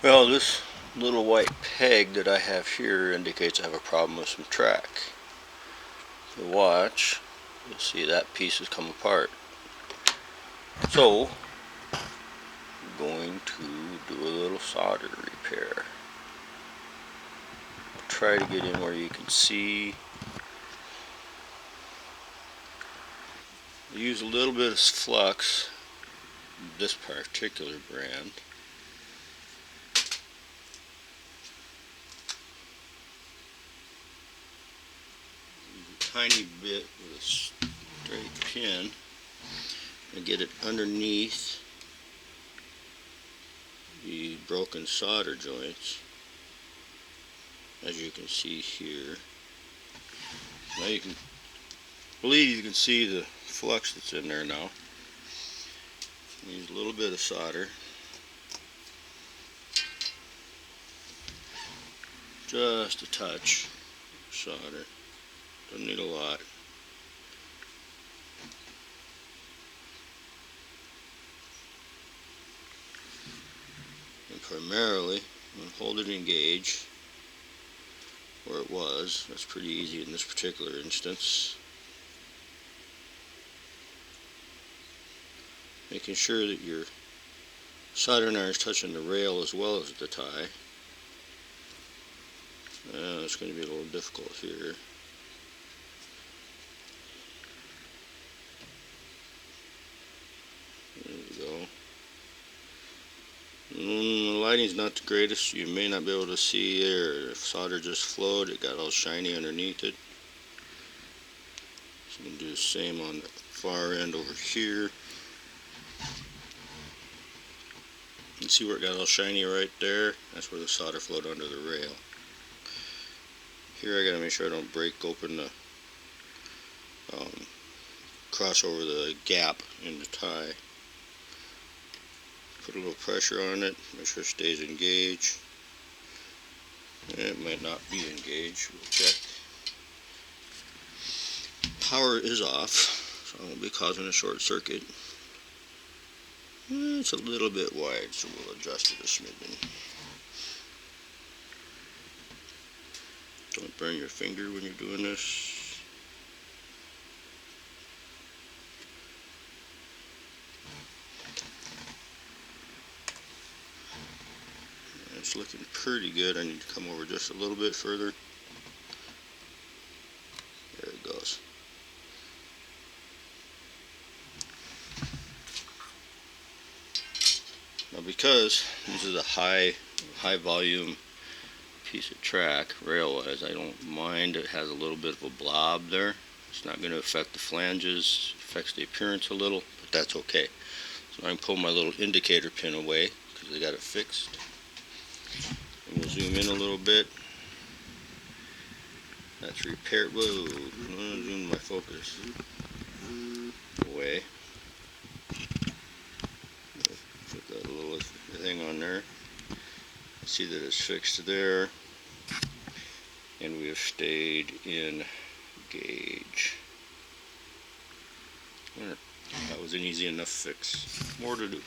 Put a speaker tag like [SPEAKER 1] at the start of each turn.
[SPEAKER 1] Well, this little white peg that I have here indicates I have a problem with some track. If you watch, you'll see that piece has come apart. So, I'm going to do a little solder repair. I'll try to get in where you can see. I use a little bit of flux, this particular brand. Tiny bit with a straight pin and get it underneath the broken solder joints, as you can see here. Now you can believe you can see the flux that's in there now. Use a little bit of solder, just a touch of solder. Doesn't need a lot. And primarily, I'm going to hold it engaged where it was. That's pretty easy in this particular instance. Making sure that your soldering iron is touching the rail as well as the tie. It's going to be a little difficult here. There we go. The lighting's not the greatest. You may not be able to see there. If solder just flowed, it got all shiny underneath it. So I'm going to do the same on the far end over here. You see where it got all shiny right there? That's where the solder flowed under the rail. Here I got to make sure I don't break open the cross over the gap in the tie. Put a little pressure on it, make sure it stays engaged. It might not be engaged, we'll check. Power is off, so I won't be causing a short circuit. It's a little bit wide, so we'll adjust it a smidgen. Don't burn your finger when you're doing this. It's looking pretty good. I need to come over just a little bit further. There it goes. Now, because this is a high volume piece of track, rail-wise, I don't mind. It has a little bit of a blob there. It's not going to affect the flanges. It affects the appearance a little, but that's okay. So I can pull my little indicator pin away because I got it fixed. And we'll zoom in a little bit. That's repaired. Whoa, I'm going to zoom my focus away. Put that little thing on there. See that it's fixed there. And we have stayed in gauge. That was an easy enough fix. More to do.